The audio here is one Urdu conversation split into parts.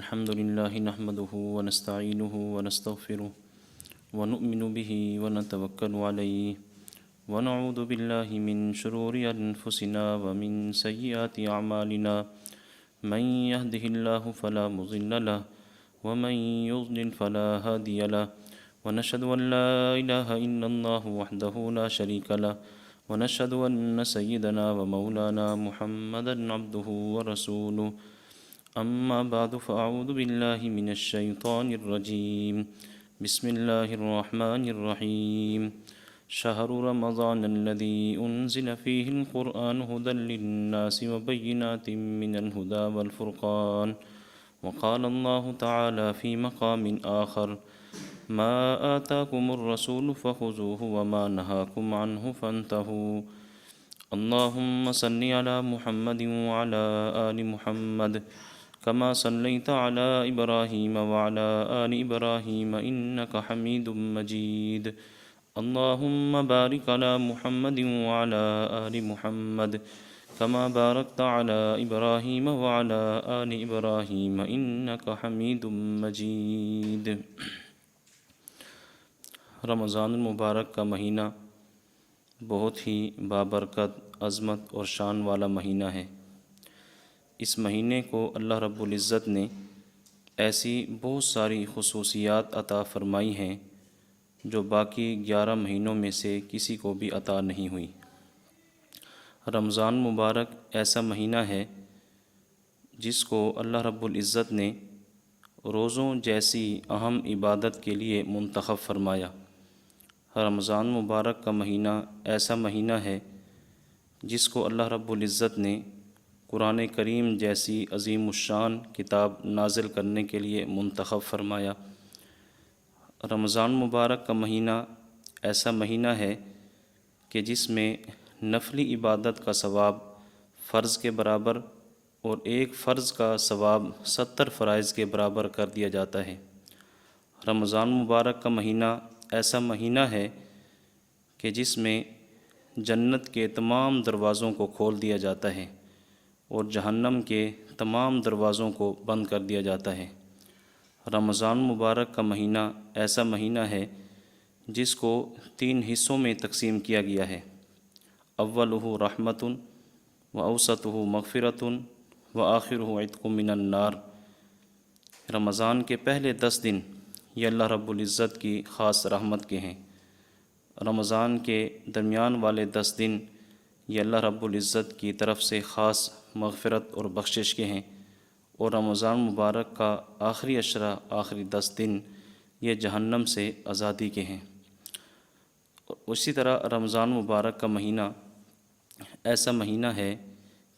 الحمد لله نحمده ونستعينه ونستغفره ونؤمن به ونتوكل عليه ونعوذ بالله من شرور أنفسنا ومن سيئات أعمالنا من يهده الله فلا مضل له ومن يضلل فلا هادي له ونشهد أن لا إله إلا الله وحده لا شريك له ونشهد أن سيدنا ومولانا محمدا عبده ورسوله أما بعد فأعوذ بالله من الشيطان الرجيم بسم الله الرحمن الرحيم شهر رمضان الذي أنزل فيه القرآن هدى للناس وبينات من الهدى والفرقان وقال الله تعالى في مقام آخر ما آتاكم الرسول فخذوه وما نهاكم عنه فانتهوا اللهم صل على محمد وعلى آل محمد كما صليت على إبراهيم وعلى آل إبراهيم إنك حميد مجيد اللهم بارك على محمد وعلى آل محمد كما باركت على إبراهيم وعلى آل إبراهيم إنك حميد مجيد۔ رمضان المبارک کا مہینہ بہت ہی بابرکت، عظمت اور شان والا مہینہ ہے۔ اس مہینے کو اللہ رب العزت نے ایسی بہت ساری خصوصیات عطا فرمائی ہیں جو باقی 11 مہینوں میں سے کسی کو بھی عطا نہیں ہوئی۔ رمضان مبارک ایسا مہینہ ہے جس کو اللہ رب العزت نے روزوں جیسی اہم عبادت کے لیے منتخب فرمایا۔ رمضان مبارک کا مہینہ ایسا مہینہ ہے جس کو اللہ رب العزت نے قرآن کریم جیسی عظیم الشان کتاب نازل کرنے کے لیے منتخب فرمایا۔ رمضان مبارک کا مہینہ ایسا مہینہ ہے کہ جس میں نفلی عبادت کا ثواب فرض کے برابر اور ایک فرض کا ثواب 70 فرائض کے برابر کر دیا جاتا ہے۔ رمضان مبارک کا مہینہ ایسا مہینہ ہے کہ جس میں جنت کے تمام دروازوں کو کھول دیا جاتا ہے اور جہنم کے تمام دروازوں کو بند کر دیا جاتا ہے۔ رمضان مبارک کا مہینہ ایسا مہینہ ہے جس کو 3 حصوں میں تقسیم کیا گیا ہے۔ اولہ رحمت و اوسطہ مغفرت و آخرہ عتق من النار۔ رمضان کے پہلے 10 دن یہ اللہ رب العزت کی خاص رحمت کے ہیں۔ رمضان کے درمیان والے 10 دن یہ اللہ رب العزت کی طرف سے خاص مغفرت اور بخشش کے ہیں، اور رمضان مبارک کا آخری عشرہ، آخری 10 دن یہ جہنم سے آزادی کے ہیں۔ اسی طرح رمضان مبارک کا مہینہ ایسا مہینہ ہے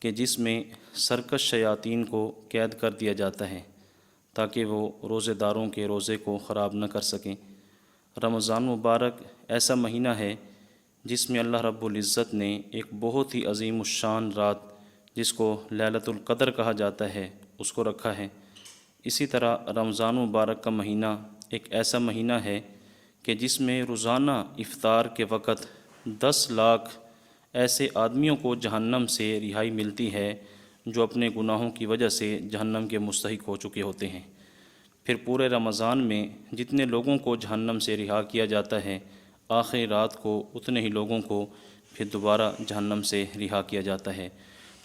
کہ جس میں سرکش شیاطین کو قید کر دیا جاتا ہے تاکہ وہ روزے داروں کے روزے کو خراب نہ کر سکیں۔ رمضان مبارک ایسا مہینہ ہے جس میں اللہ رب العزت نے ایک بہت ہی عظیم الشان رات جس کو لیلۃ القدر کہا جاتا ہے اس کو رکھا ہے۔ اسی طرح رمضان مبارک کا مہینہ ایک ایسا مہینہ ہے کہ جس میں روزانہ افطار کے وقت 10 لاکھ ایسے آدمیوں کو جہنم سے رہائی ملتی ہے جو اپنے گناہوں کی وجہ سے جہنم کے مستحق ہو چکے ہوتے ہیں۔ پھر پورے رمضان میں جتنے لوگوں کو جہنم سے رہا کیا جاتا ہے، آخری رات کو اتنے ہی لوگوں کو پھر دوبارہ جہنم سے رہا کیا جاتا ہے۔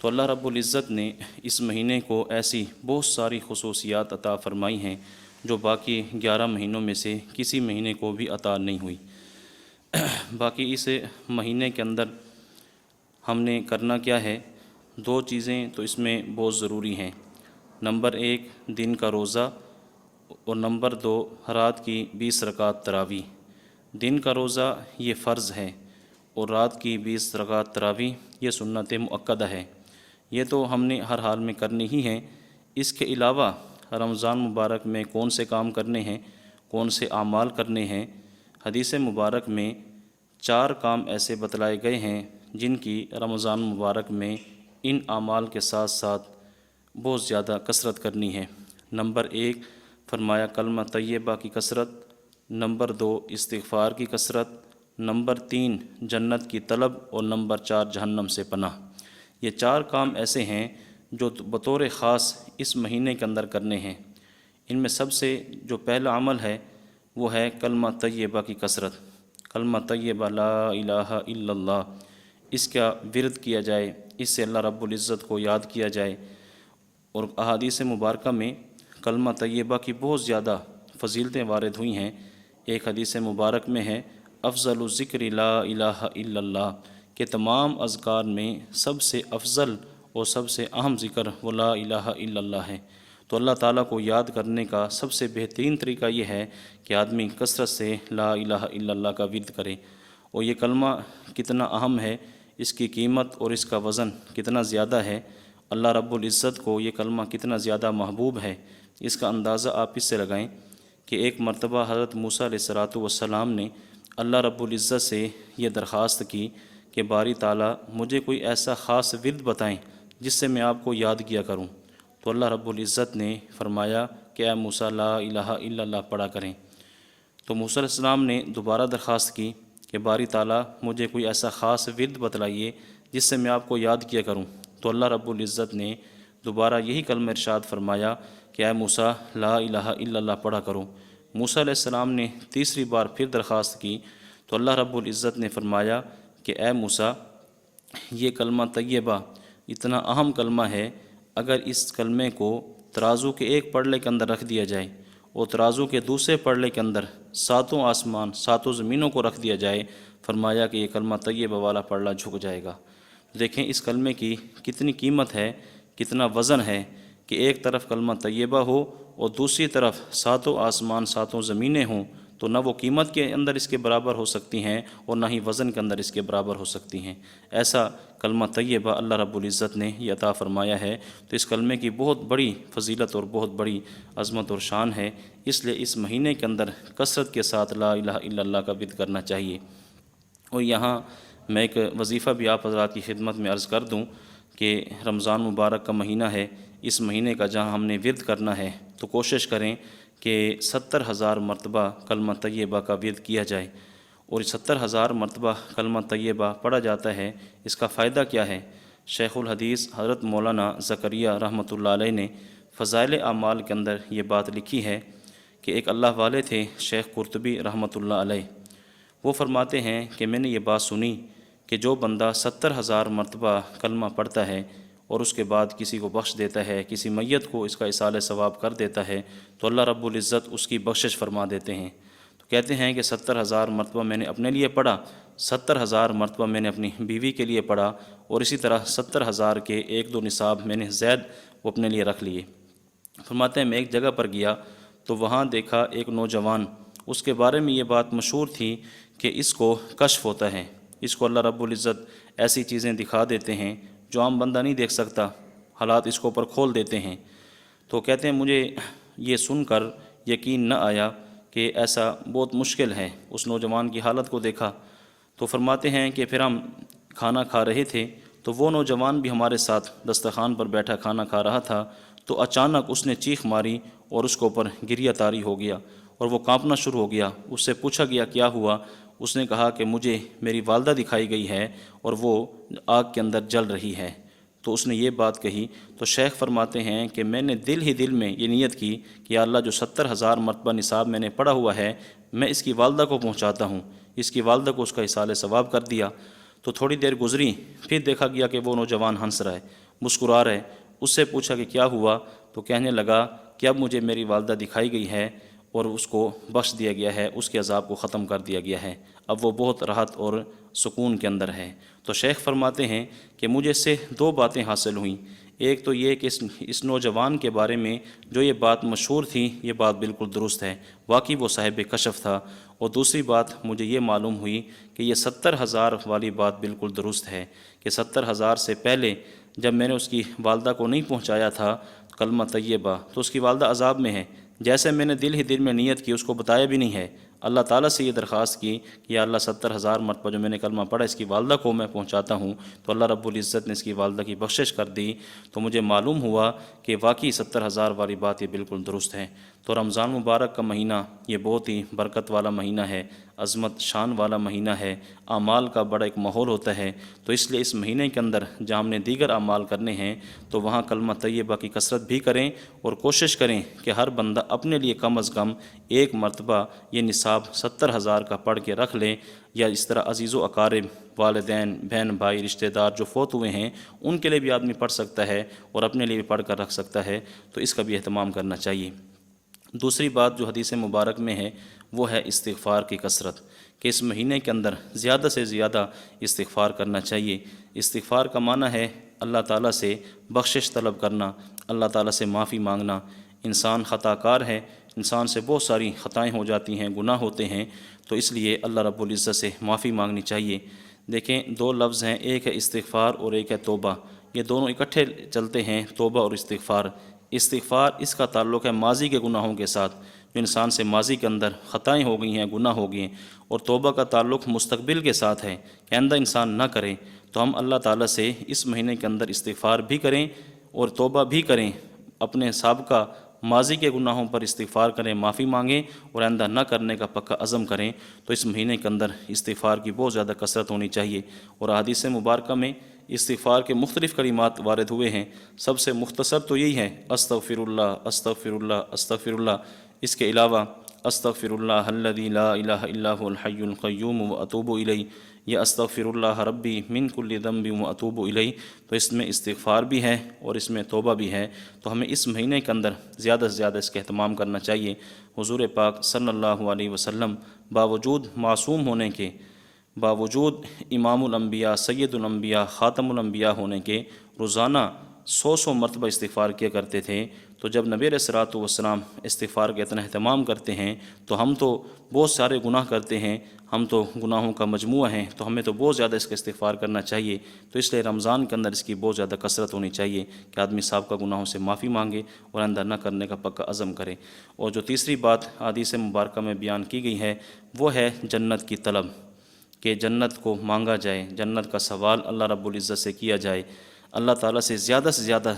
تو اللہ رب العزت نے اس مہینے کو ایسی بہت ساری خصوصیات عطا فرمائی ہیں جو باقی 11 مہینوں میں سے کسی مہینے کو بھی عطا نہیں ہوئی۔ باقی اس مہینے کے اندر ہم نے کرنا کیا ہے؟ 2 چیزیں تو اس میں بہت ضروری ہیں۔ نمبر 1 دن کا روزہ، اور نمبر 2 رات کی 20 رکعت تراویح۔ دن کا روزہ یہ فرض ہے اور رات کی 20 رکعت تراویح یہ سنت مؤکدہ ہے۔ یہ تو ہم نے ہر حال میں کرنی ہی ہیں۔ اس کے علاوہ رمضان مبارک میں کون سے کام کرنے ہیں، کون سے اعمال کرنے ہیں؟ حدیث مبارک میں 4 کام ایسے بتلائے گئے ہیں جن کی رمضان مبارک میں ان اعمال کے ساتھ ساتھ بہت زیادہ کثرت کرنی ہے۔ نمبر 1 فرمایا کلمہ طیبہ کی کثرت، نمبر 2 استغفار کی کثرت، نمبر 3 جنت کی طلب، اور نمبر 4 جہنم سے پناہ۔ یہ 4 کام ایسے ہیں جو بطور خاص اس مہینے کے اندر کرنے ہیں۔ ان میں سب سے جو پہلا عمل ہے وہ ہے کلمہ طیبہ کی کثرت، کلمہ طیبہ لا الہ الا اللہ، اس کا ورد کیا جائے، اس سے اللہ رب العزت کو یاد کیا جائے۔ اور احادیث مبارکہ میں کلمہ طیبہ کی بہت زیادہ فضیلتیں وارد ہوئی ہیں۔ ایک حدیث مبارک میں ہے افضل الذکر لا الہ الا اللہ، کہ تمام اذکار میں سب سے افضل اور سب سے اہم ذکر وہ لا الہ الا اللہ ہے۔ تو اللہ تعالیٰ کو یاد کرنے کا سب سے بہترین طریقہ یہ ہے کہ آدمی کثرت سے لا الہ الا اللہ کا ورد کرے۔ اور یہ کلمہ کتنا اہم ہے، اس کی قیمت اور اس کا وزن کتنا زیادہ ہے، اللہ رب العزت کو یہ کلمہ کتنا زیادہ محبوب ہے، اس کا اندازہ آپ اس سے لگائیں کہ ایک مرتبہ حضرت موسیٰ علیہ السلام نے اللہ رب العزت سے یہ درخواست کی کہ باری تعالیٰ مجھے کوئی ایسا خاص ورد بتائیں جس سے میں آپ کو یاد کیا کروں۔ تو اللہ رب العزت نے فرمایا کہ اے موسیٰ لا الہ الا اللہ پڑھا کریں۔ تو موسیٰ علیہ السلام نے دوبارہ درخواست کی کہ باری تعالیٰ مجھے کوئی ایسا خاص ورد بتلائیے جس سے میں آپ کو یاد کیا کروں۔ تو اللہ رب العزت نے دوبارہ یہی کلمہ ارشاد فرمایا کہ اے موسیٰ لا الہ الا اللہ پڑھا کرو۔ موسیٰ علیہ السلام نے تیسری بار پھر درخواست کی تو اللہ رب العزت نے فرمایا کہ اے موسیٰ یہ کلمہ طیبہ اتنا اہم کلمہ ہے، اگر اس کلمے کو ترازو کے ایک پڑلے کے اندر رکھ دیا جائے اور ترازو کے دوسرے پڑلے کے اندر ساتوں آسمان ساتوں زمینوں کو رکھ دیا جائے، فرمایا کہ یہ کلمہ طیبہ والا پڑلا جھک جائے گا۔ دیکھیں اس کلمے کی کتنی قیمت ہے، کتنا وزن ہے کہ ایک طرف کلمہ طیبہ ہو اور دوسری طرف ساتوں آسمان ساتوں زمینیں ہوں، تو نہ وہ قیمت کے اندر اس کے برابر ہو سکتی ہیں اور نہ ہی وزن کے اندر اس کے برابر ہو سکتی ہیں۔ ایسا کلمہ طیبہ اللہ رب العزت نے یہ عطا فرمایا ہے۔ تو اس کلمے کی بہت بڑی فضیلت اور بہت بڑی عظمت اور شان ہے، اس لیے اس مہینے کے اندر کثرت کے ساتھ لا الہ الا اللہ کا ورد کرنا چاہیے۔ اور یہاں میں ایک وظیفہ بھی آپ حضرات کی خدمت میں عرض کر دوں کہ رمضان مبارک کا مہینہ ہے، اس مہینے کا جہاں ہم نے ورد کرنا ہے تو کوشش کریں کہ 70,000 مرتبہ کلمہ طیبہ کا ورد کیا جائے۔ اور 70,000 مرتبہ کلمہ طیبہ پڑھا جاتا ہے، اس کا فائدہ کیا ہے؟ شیخ الحدیث حضرت مولانا زکریا رحمۃ اللہ علیہ نے فضائل اعمال کے اندر یہ بات لکھی ہے کہ ایک اللہ والے تھے شیخ قرطبی رحمۃ اللہ علیہ، وہ فرماتے ہیں کہ میں نے یہ بات سنی کہ جو بندہ 70,000 مرتبہ کلمہ پڑھتا ہے اور اس کے بعد کسی کو بخش دیتا ہے، کسی میت کو اس کا ایصال ثواب کر دیتا ہے، تو اللہ رب العزت اس کی بخشش فرما دیتے ہیں۔ تو کہتے ہیں کہ 70,000 مرتبہ میں نے اپنے لیے پڑھا، 70,000 مرتبہ میں نے اپنی بیوی کے لیے پڑھا، اور اسی طرح 70,000 کے 1-2 نصاب میں نے زید وہ اپنے لیے رکھ لیے۔ فرماتے ہیں میں ایک جگہ پر گیا تو وہاں دیکھا ایک نوجوان، اس کے بارے میں یہ بات مشہور تھی کہ اس کو کشف ہوتا ہے، اس کو اللہ رب العزت ایسی چیزیں دکھا دیتے ہیں جو عام بندہ نہیں دیکھ سکتا، حالات اس کو اوپر کھول دیتے ہیں۔ تو کہتے ہیں مجھے یہ سن کر یقین نہ آیا کہ ایسا بہت مشکل ہے۔ اس نوجوان کی حالت کو دیکھا تو فرماتے ہیں کہ پھر ہم کھانا کھا رہے تھے تو وہ نوجوان بھی ہمارے ساتھ دسترخوان پر بیٹھا کھانا کھا رہا تھا، تو اچانک اس نے چیخ ماری اور اس کے اوپر گریہ طاری ہو گیا اور وہ کانپنا شروع ہو گیا۔ اس سے پوچھا گیا کیا ہوا؟ اس نے کہا کہ مجھے میری والدہ دکھائی گئی ہے اور وہ آگ کے اندر جل رہی ہے۔ تو اس نے یہ بات کہی تو شیخ فرماتے ہیں کہ میں نے دل ہی دل میں یہ نیت کی کہ یا اللہ جو 70,000 مرتبہ نصاب میں نے پڑھا ہوا ہے میں اس کی والدہ کو پہنچاتا ہوں، اس کی والدہ کو اس کا ایصال ثواب کر دیا۔ تو تھوڑی دیر گزری، پھر دیکھا گیا کہ وہ نوجوان ہنس رہا ہے، مسکرا رہا ہے۔ اس سے پوچھا کہ کیا ہوا؟ تو کہنے لگا کہ اب مجھے میری والدہ دکھائی گئی ہے اور اس کو بخش دیا گیا ہے، اس کے عذاب کو ختم کر دیا گیا ہے، اب وہ بہت راحت اور سکون کے اندر ہے۔ تو شیخ فرماتے ہیں کہ مجھے اس سے 2 باتیں حاصل ہوئیں۔ ایک تو یہ کہ اس نوجوان کے بارے میں جو یہ بات مشہور تھی یہ بات بالکل درست ہے، واقعی وہ صاحب کشف تھا۔ اور دوسری بات مجھے یہ معلوم ہوئی کہ یہ 70,000 والی بات بالکل درست ہے کہ 70,000 سے پہلے جب میں نے اس کی والدہ کو نہیں پہنچایا تھا کلمہ طیبہ تو اس کی والدہ عذاب میں ہے، جیسے میں نے دل ہی دل میں نیت کی، اس کو بتایا بھی نہیں ہے، اللہ تعالیٰ سے یہ درخواست کی کہ یا اللہ 70,000 مرتبہ جو میں نے کلمہ پڑھا اس کی والدہ کو میں پہنچاتا ہوں، تو اللہ رب العزت نے اس کی والدہ کی بخشش کر دی۔ تو مجھے معلوم ہوا کہ واقعی 70,000 والی بات یہ بالکل درست ہے۔ تو رمضان مبارک کا مہینہ یہ بہت ہی برکت والا مہینہ ہے، عظمت شان والا مہینہ ہے، اعمال کا بڑا ایک ماحول ہوتا ہے، تو اس لیے اس مہینے کے اندر جہاں ہم نے دیگر اعمال کرنے ہیں تو وہاں کلمہ طیبہ کی کثرت بھی کریں، اور کوشش کریں کہ ہر بندہ اپنے لیے کم از کم ایک مرتبہ یہ نصاب 70,000 کا پڑھ کے رکھ لیں، یا اس طرح عزیز و اقارب، والدین، بہن بھائی، رشتہ دار جو فوت ہوئے ہیں ان کے لیے بھی آدمی پڑھ سکتا ہے اور اپنے لیے بھی پڑھ کر رکھ سکتا ہے، تو اس کا بھی اہتمام کرنا چاہیے۔ دوسری بات جو حدیث مبارک میں ہے وہ ہے استغفار کی کثرت، کہ اس مہینے کے اندر زیادہ سے زیادہ استغفار کرنا چاہیے۔ استغفار کا معنی ہے اللہ تعالیٰ سے بخشش طلب کرنا، اللہ تعالیٰ سے معافی مانگنا۔ انسان خطا کار ہے، انسان سے بہت ساری خطائیں ہو جاتی ہیں، گناہ ہوتے ہیں، تو اس لیے اللہ رب العزت سے معافی مانگنی چاہیے۔ دیکھیں دو لفظ ہیں، ایک ہے استغفار اور ایک ہے توبہ، یہ دونوں اکٹھے چلتے ہیں، توبہ اور استغفار۔ استغفار اس کا تعلق ہے ماضی کے گناہوں کے ساتھ، جو انسان سے ماضی کے اندر خطائیں ہو گئی ہیں، گناہ ہو گئے ہیں، اور توبہ کا تعلق مستقبل کے ساتھ ہے کہ آئندہ انسان نہ کرے۔ تو ہم اللہ تعالیٰ سے اس مہینے کے اندر استغفار بھی کریں اور توبہ بھی کریں، اپنے سابقہ ماضی کے گناہوں پر استغفار کریں، معافی مانگیں اور آئندہ نہ کرنے کا پکا عزم کریں۔ تو اس مہینے کے اندر استغفار کی بہت زیادہ کثرت ہونی چاہیے، اور احادیث مبارکہ میں استغفار کے مختلف کلمات وارد ہوئے ہیں۔ سب سے مختصر تو یہی ہے استغفر اللہ، استغفر اللہ، استغفر اللہ۔ اس کے علاوہ استغفر اللہ الذی لا الہ الا هو الحی القیوم واتوب الیہ، یا استغفر اللہ ربی من کل ذنب واتوب الیہ۔ تو اس میں استغفار بھی ہے اور اس میں توبہ بھی ہے، تو ہمیں اس مہینے کے اندر زیادہ سے زیادہ اس کا اہتمام کرنا چاہیے۔ حضور پاک صلی اللہ علیہ وسلم باوجود معصوم ہونے کے، باوجود امام الانبیاء، سید الانبیاء، خاتم الانبیاء ہونے کے، روزانہ 100 مرتبہ استغفار کیا کرتے تھے۔ تو جب نبی علیہ الصلوۃ والسلام استغفار کا اتنا اہتمام کرتے ہیں تو ہم تو بہت سارے گناہ کرتے ہیں، ہم تو گناہوں کا مجموعہ ہیں، تو ہمیں تو بہت زیادہ اس کا استغفار کرنا چاہیے۔ تو اس لیے رمضان کے اندر اس کی بہت زیادہ کثرت ہونی چاہیے کہ آدمی سابقہ گناہوں سے معافی مانگے اور آئندہ نہ کرنے کا پکا عزم کرے۔ اور جو تیسری بات حدیث مبارکہ میں بیان کی گئی ہے وہ ہے جنت کی طلب، کہ جنت کو مانگا جائے، جنت کا سوال اللہ رب العزت سے کیا جائے، اللہ تعالیٰ سے زیادہ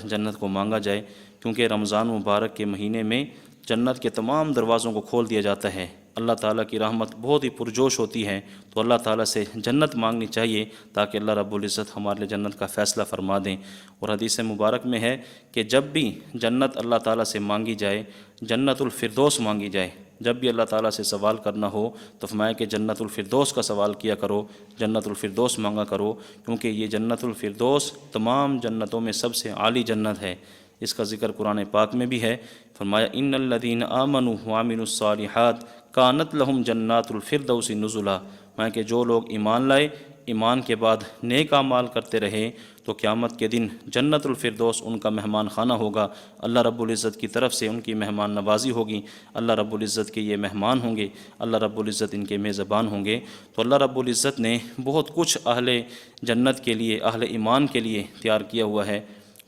جنت کو مانگا جائے، کیونکہ رمضان مبارک کے مہینے میں جنت کے تمام دروازوں کو کھول دیا جاتا ہے، اللہ تعالیٰ کی رحمت بہت ہی پرجوش ہوتی ہے، تو اللہ تعالیٰ سے جنت مانگنی چاہیے تاکہ اللہ رب العزت ہمارے لیے جنت کا فیصلہ فرما دیں۔ اور حدیث مبارک میں ہے کہ جب بھی جنت اللہ تعالیٰ سے مانگی جائے، جنت الفردوس مانگی جائے، جب بھی اللہ تعالیٰ سے سوال کرنا ہو تو فرمایا کہ جنت الفردوس کا سوال کیا کرو، جنت الفردوس مانگا کرو، کیونکہ یہ جنت الفردوس تمام جنتوں میں سب سے عالی جنت ہے۔ اس کا ذکر قرآن پاک میں بھی ہے، فرمایا ان الذین آمنوا وعملوا الصالحات کانت لہم جنات الفردوس نزلا، میں کہ جو لوگ ایمان لائے، ایمان کے بعد نیک اعمال کرتے رہے، تو قیامت کے دن جنت الفردوس ان کا مہمان خانہ ہوگا، اللہ رب العزت کی طرف سے ان کی مہمان نوازی ہوگی، اللہ رب العزت کے یہ مہمان ہوں گے، اللہ رب العزت ان کے میزبان ہوں گے۔ تو اللہ رب العزت نے بہت کچھ اہل جنت کے لیے، اہل ایمان کے لیے تیار کیا ہوا ہے،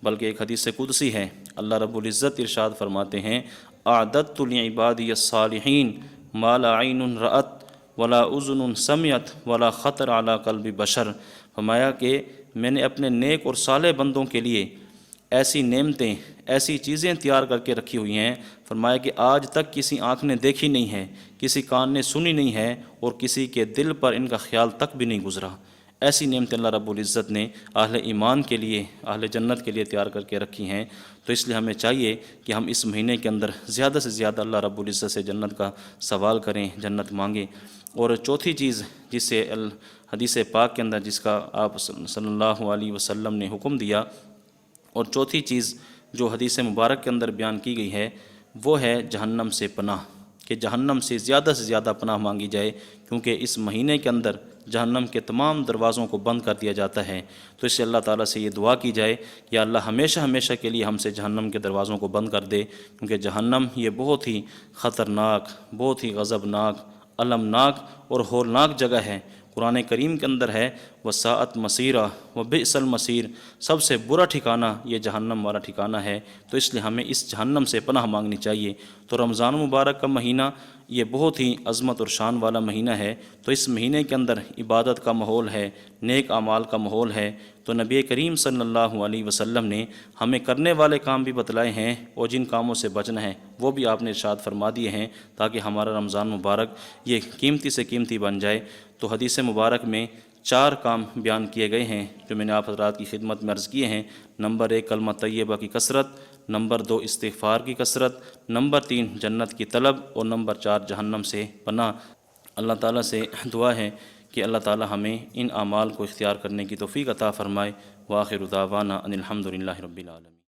بلکہ ایک حدیث قدسی ہے، اللہ رب العزت ارشاد فرماتے ہیں اعددت لعبادی الصالحین ما لا عین رأت ولا اذن سمعت ولا خطر علی قلب بشر، فرمایا کہ میں نے اپنے نیک اور صالح بندوں کے لیے ایسی نعمتیں، ایسی چیزیں تیار کر کے رکھی ہوئی ہیں، فرمایا کہ آج تک کسی آنکھ نے دیکھی نہیں ہے، کسی کان نے سنی نہیں ہے، اور کسی کے دل پر ان کا خیال تک بھی نہیں گزرا۔ ایسی نعمتیں اللہ رب العزت نے اہل ایمان کے لیے، اہل جنت کے لیے تیار کر کے رکھی ہیں۔ تو اس لیے ہمیں چاہیے کہ ہم اس مہینے کے اندر زیادہ سے زیادہ اللہ رب العزت سے جنت کا سوال کریں، جنت مانگیں۔ اور چوتھی چیز جس سے حدیث پاک کے اندر جس کا آپ صلی اللہ علیہ وسلم نے حکم دیا، اور چوتھی چیز جو حدیث مبارک کے اندر بیان کی گئی ہے وہ ہے جہنم سے پناہ، کہ جہنم سے زیادہ پناہ مانگی جائے، کیونکہ اس مہینے کے اندر جہنم کے تمام دروازوں کو بند کر دیا جاتا ہے۔ تو اس سے اللہ تعالیٰ سے یہ دعا کی جائے کہ اللہ ہمیشہ کے لیے ہم سے جہنم کے دروازوں کو بند کر دے، کیونکہ جہنم یہ بہت ہی خطرناک، بہت ہی غضبناک، المناک اور ہولناک جگہ ہے۔ قرآن کریم کے اندر ہے وساعت مسیرہ وبئس المصیر، سب سے برا ٹھکانہ یہ جہنم والا ٹھکانہ ہے۔ تو اس لیے ہمیں اس جہنم سے پناہ مانگنی چاہیے۔ تو رمضان مبارک کا مہینہ یہ بہت ہی عظمت اور شان والا مہینہ ہے، تو اس مہینے کے اندر عبادت کا ماحول ہے، نیک اعمال کا ماحول ہے، تو نبی کریم صلی اللہ علیہ وسلم نے ہمیں کرنے والے کام بھی بتلائے ہیں اور جن کاموں سے بچنا ہے وہ بھی آپ نے ارشاد فرما دیے ہیں تاکہ ہمارا رمضان مبارک یہ قیمتی سے قیمتی بن جائے۔ تو حدیث مبارک میں 4 کام بیان کیے گئے ہیں جو میں نے آپ حضرات کی خدمت میں عرض کیے ہیں۔ نمبر 1 کلمہ طیبہ کی کثرت، نمبر 2 استغفار کی کثرت، نمبر 3 جنت کی طلب، اور نمبر 4 جہنم سے پناہ۔ اللہ تعالیٰ سے دعا ہے کہ اللہ تعالیٰ ہمیں ان اعمال کو اختیار کرنے کی توفیق عطا فرمائے۔ وآخر دعوانا ان الحمد للہ رب العالمین۔